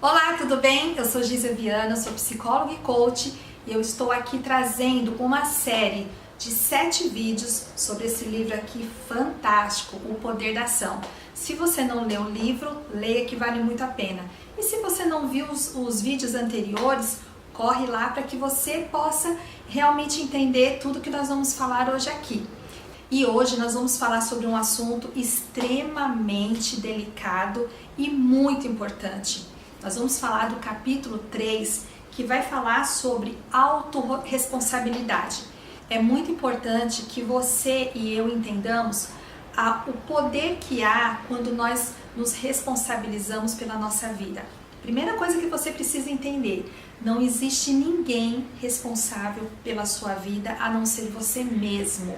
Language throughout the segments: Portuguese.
Olá, tudo bem? Eu sou Gísia Viana, sou psicóloga e coach e eu estou aqui trazendo uma série de 7 vídeos sobre esse livro aqui fantástico, O Poder da Ação. Se você não leu o livro, leia que vale muito a pena. E se você não viu os vídeos anteriores, corre lá para que você possa realmente entender tudo que nós vamos falar hoje aqui. E hoje nós vamos falar sobre um assunto extremamente delicado e muito importante. Nós vamos falar do capítulo 3, que vai falar sobre autorresponsabilidade. É muito importante que você e eu entendamos o poder que há quando nós nos responsabilizamos pela nossa vida. Primeira coisa que você precisa entender, não existe ninguém responsável pela sua vida a não ser você mesmo.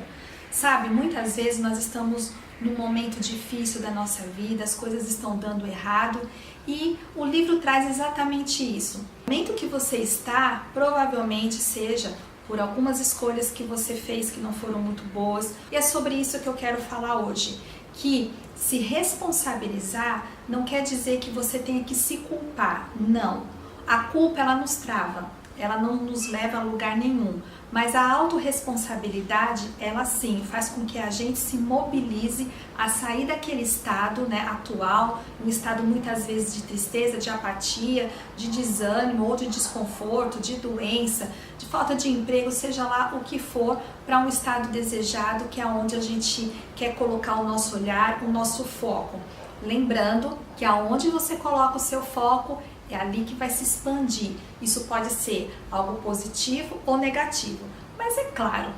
Sabe, muitas vezes nós estamos num momento difícil da nossa vida, as coisas estão dando errado e o livro traz exatamente isso. O momento que você está, provavelmente seja por algumas escolhas que você fez que não foram muito boas, e é sobre isso que eu quero falar hoje. Que se responsabilizar não quer dizer que você tenha que se culpar, não. A culpa ela nos trava, ela não nos leva a lugar nenhum, mas a autorresponsabilidade, ela sim, faz com que a gente se mobilize a sair daquele estado atual, um estado muitas vezes de tristeza, de apatia, de desânimo ou de desconforto, de doença, de falta de emprego, seja lá o que for, para um estado desejado, que é onde a gente quer colocar o nosso olhar, o nosso foco. Lembrando que aonde você coloca o seu foco, é ali que vai se expandir. Isso pode ser algo positivo ou negativo. Mas é claro,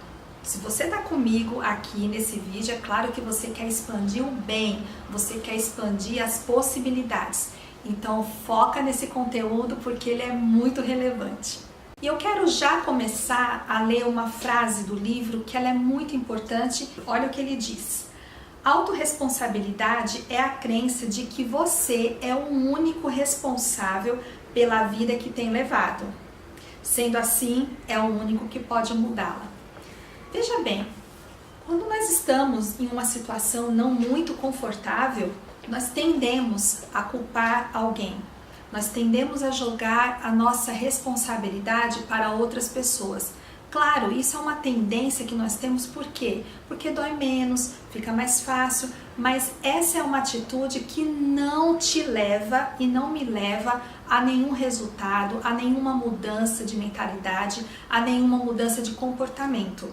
se você está comigo aqui nesse vídeo, é claro que você quer expandir o bem, você quer expandir as possibilidades. Então foca nesse conteúdo porque ele é muito relevante. E eu quero já começar a ler uma frase do livro que ela é muito importante. Olha o que ele diz. Autorresponsabilidade é a crença de que você é o único responsável pela vida que tem levado. Sendo assim, é o único que pode mudá-la. Veja bem, quando nós estamos em uma situação não muito confortável, nós tendemos a culpar alguém. Nós tendemos a jogar a nossa responsabilidade para outras pessoas. Claro, isso é uma tendência que nós temos, por quê? Porque dói menos, fica mais fácil, mas essa é uma atitude que não te leva e não me leva a nenhum resultado, a nenhuma mudança de mentalidade, a nenhuma mudança de comportamento.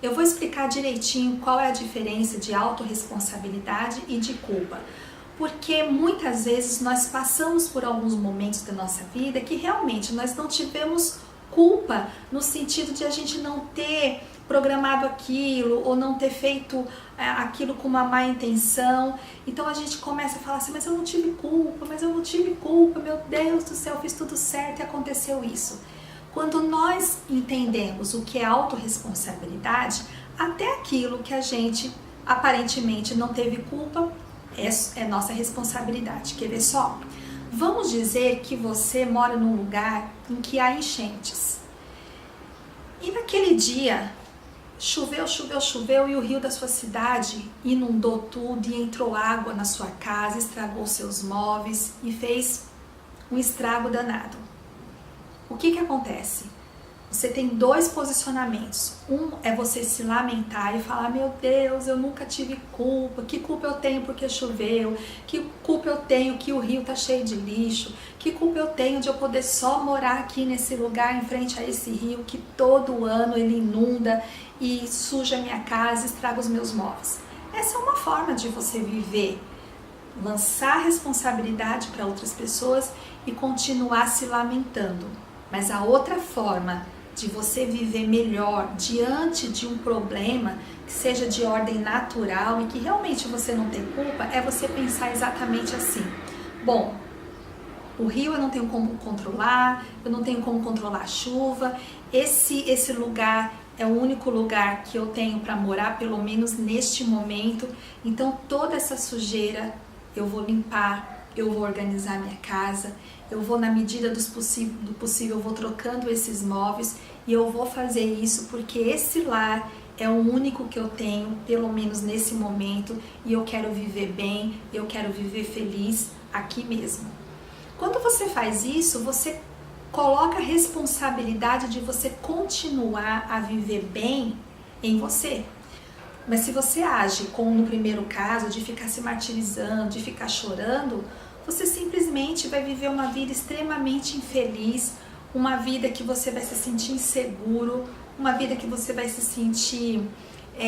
Eu vou explicar direitinho qual é a diferença de autorresponsabilidade e de culpa. Porque muitas vezes nós passamos por alguns momentos da nossa vida que realmente nós não tivemos culpa no sentido de a gente não ter programado aquilo ou não ter feito aquilo com uma má intenção. Então a gente começa a falar assim, mas eu não tive culpa, meu Deus do céu, eu fiz tudo certo e aconteceu isso. Quando nós entendemos o que é autorresponsabilidade, até aquilo que a gente aparentemente não teve culpa é nossa responsabilidade. Quer ver só? Vamos dizer que você mora num lugar em que há enchentes. E naquele dia, choveu e o rio da sua cidade inundou tudo e entrou água na sua casa, estragou seus móveis e fez um estrago danado. O que acontece? Você tem 2 posicionamentos. Um é você se lamentar e falar, meu Deus, eu nunca tive culpa. Que culpa eu tenho porque choveu? Que culpa eu tenho que o rio tá cheio de lixo? Que culpa eu tenho de eu poder só morar aqui nesse lugar em frente a esse rio que todo ano ele inunda e suja a minha casa, estraga os meus móveis? Essa é uma forma de você viver. Lançar responsabilidade para outras pessoas e continuar se lamentando. Mas a outra forma de você viver melhor diante de um problema que seja de ordem natural e que realmente você não tem culpa, é você pensar exatamente assim. Bom, o rio eu não tenho como controlar, eu não tenho como controlar a chuva, esse lugar é o único lugar que eu tenho para morar, pelo menos neste momento, então toda essa sujeira eu vou limpar, eu vou organizar minha casa, eu vou, na medida do possível, eu vou trocando esses móveis e eu vou fazer isso porque esse lar é o único que eu tenho, pelo menos nesse momento, e eu quero viver bem, eu quero viver feliz aqui mesmo. Quando você faz isso, você coloca a responsabilidade de você continuar a viver bem em você. Mas se você age como no primeiro caso, de ficar se martirizando, de ficar chorando, você simplesmente vai viver uma vida extremamente infeliz, uma vida que você vai se sentir inseguro, uma vida que você vai se sentir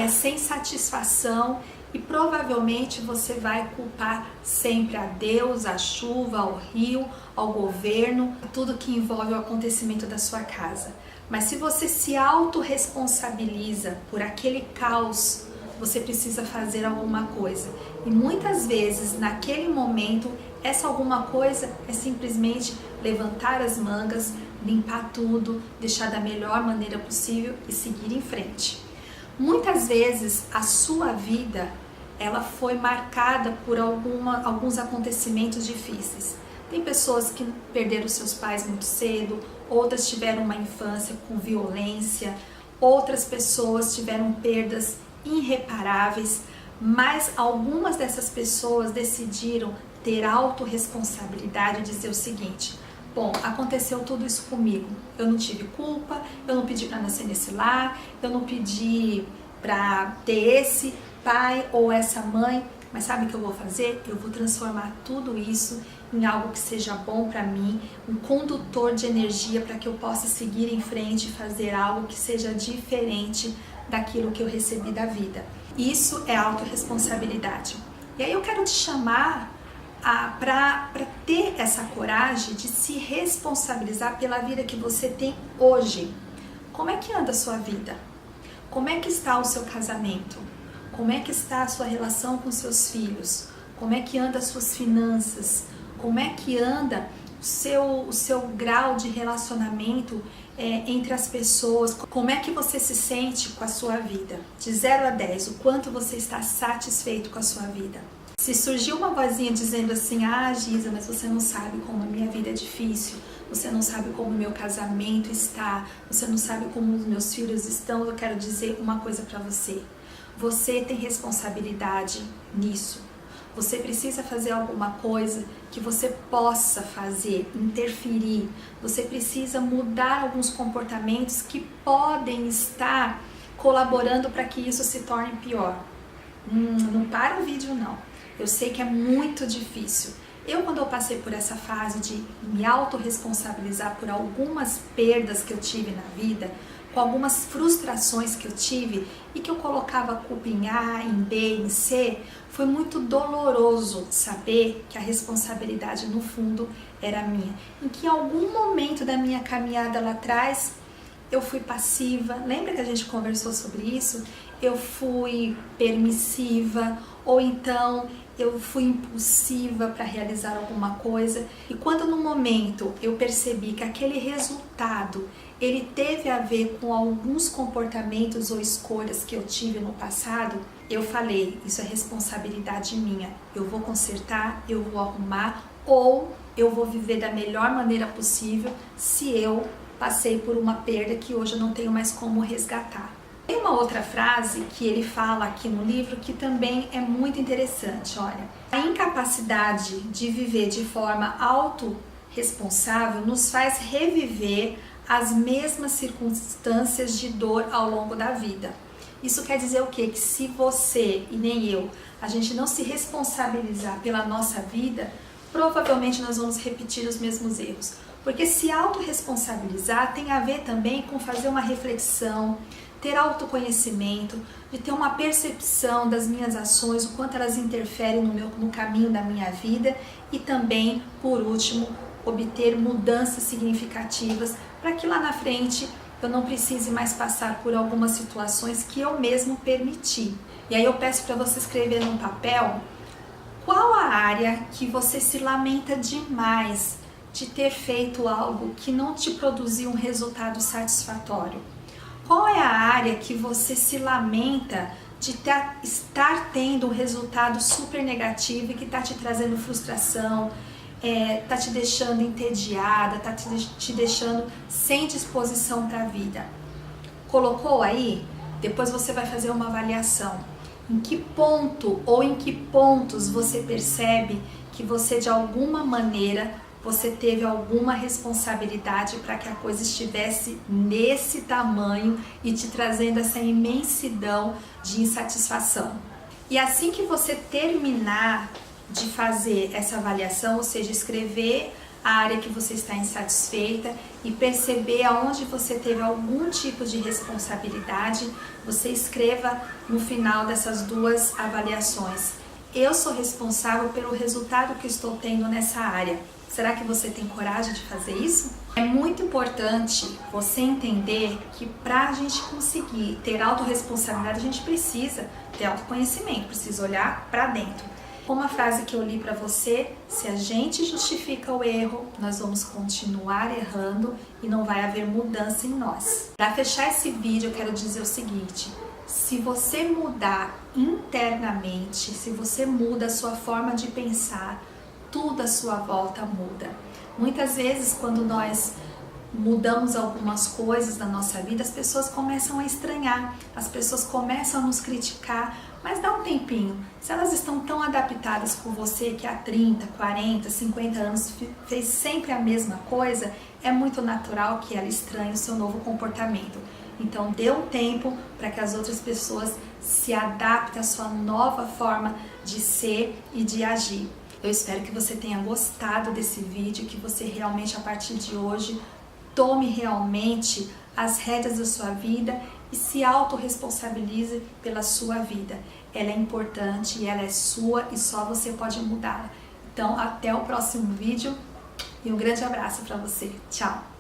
sem satisfação, e provavelmente você vai culpar sempre a Deus, a chuva, ao rio, ao governo, tudo que envolve o acontecimento da sua casa. Mas se você se autorresponsabiliza por aquele caos, você precisa fazer alguma coisa. E muitas vezes, naquele momento, essa alguma coisa é simplesmente levantar as mangas, limpar tudo, deixar da melhor maneira possível e seguir em frente. Muitas vezes a sua vida ela foi marcada por alguns acontecimentos difíceis. Tem pessoas que perderam seus pais muito cedo, outras tiveram uma infância com violência, outras pessoas tiveram perdas irreparáveis, mas algumas dessas pessoas decidiram ter autorresponsabilidade e dizer o seguinte: bom, aconteceu tudo isso comigo, eu não tive culpa, eu não pedi para nascer nesse lar, eu não pedi para ter esse pai ou essa mãe, mas sabe o que eu vou fazer? Eu vou transformar tudo isso em algo que seja bom para mim, um condutor de energia para que eu possa seguir em frente e fazer algo que seja diferente daquilo que eu recebi da vida. Isso é autorresponsabilidade. E aí eu quero te chamar para ter essa coragem de se responsabilizar pela vida que você tem hoje. Como é que anda a sua vida? Como é que está o seu casamento? Como é que está a sua relação com seus filhos? Como é que anda as suas finanças? Como é que anda o seu grau de relacionamento entre as pessoas? Como é que você se sente com a sua vida? De 0 a 10, o quanto você está satisfeito com a sua vida? Se surgiu uma vozinha dizendo assim: ah, Giza, mas você não sabe como a minha vida é difícil, você não sabe como o meu casamento está, você não sabe como os meus filhos estão, eu quero dizer uma coisa para você. Você tem responsabilidade nisso. Você precisa fazer alguma coisa que você possa fazer, interferir. Você precisa mudar alguns comportamentos que podem estar colaborando para que isso se torne pior. Não para o vídeo não. Eu sei que é muito difícil. Quando eu passei por essa fase de me autorresponsabilizar por algumas perdas que eu tive na vida, com algumas frustrações que eu tive e que eu colocava a culpa em A, em B, em C, foi muito doloroso saber que a responsabilidade no fundo era minha. Em que em algum momento da minha caminhada lá atrás eu fui passiva, lembra que a gente conversou sobre isso? Eu fui permissiva, ou então eu fui impulsiva para realizar alguma coisa, e quando no momento eu percebi que aquele resultado ele teve a ver com alguns comportamentos ou escolhas que eu tive no passado, eu falei: isso é responsabilidade minha, eu vou consertar, eu vou arrumar, ou eu vou viver da melhor maneira possível se eu passei por uma perda que hoje eu não tenho mais como resgatar. Tem uma outra frase que ele fala aqui no livro que também é muito interessante, olha: a incapacidade de viver de forma autorresponsável nos faz reviver as mesmas circunstâncias de dor ao longo da vida. Isso quer dizer o quê? Que se você e nem eu, a gente não se responsabilizar pela nossa vida, provavelmente nós vamos repetir os mesmos erros. Porque se autorresponsabilizar tem a ver também com fazer uma reflexão, ter autoconhecimento, de ter uma percepção das minhas ações, o quanto elas interferem no caminho da minha vida, e também, por último, obter mudanças significativas para que lá na frente eu não precise mais passar por algumas situações que eu mesmo permiti. E aí eu peço para você escrever num papel qual a área que você se lamenta demais de ter feito algo que não te produziu um resultado satisfatório. Qual é a área que você se lamenta de estar tendo um resultado super negativo e que está te trazendo frustração, está te deixando entediada, está te deixando sem disposição para a vida? Colocou aí? Depois você vai fazer uma avaliação. Em que ponto ou em que pontos você percebe que você de alguma maneira você teve alguma responsabilidade para que a coisa estivesse nesse tamanho e te trazendo essa imensidão de insatisfação. E assim que você terminar de fazer essa avaliação, ou seja, escrever a área que você está insatisfeita e perceber aonde você teve algum tipo de responsabilidade, você escreva no final dessas duas avaliações: eu sou responsável pelo resultado que estou tendo nessa área. Será que você tem coragem de fazer isso? É muito importante você entender que para a gente conseguir ter autorresponsabilidade, a gente precisa ter autoconhecimento, precisa olhar para dentro. Uma frase que eu li para você: se a gente justifica o erro, nós vamos continuar errando e não vai haver mudança em nós. Para fechar esse vídeo, eu quero dizer o seguinte: se você mudar internamente, se você muda a sua forma de pensar, tudo à sua volta muda. Muitas vezes, quando nós mudamos algumas coisas na nossa vida, as pessoas começam a estranhar, as pessoas começam a nos criticar, mas dá um tempinho. Se elas estão tão adaptadas com você que há 30, 40, 50 anos fez sempre a mesma coisa, é muito natural que ela estranhe o seu novo comportamento. Então dê um tempo para que as outras pessoas se adaptem à sua nova forma de ser e de agir. Eu espero que você tenha gostado desse vídeo, que você realmente, a partir de hoje, tome realmente as rédeas da sua vida e se autorresponsabilize pela sua vida. Ela é importante, ela é sua e só você pode mudá-la. Então, até o próximo vídeo e um grande abraço para você. Tchau!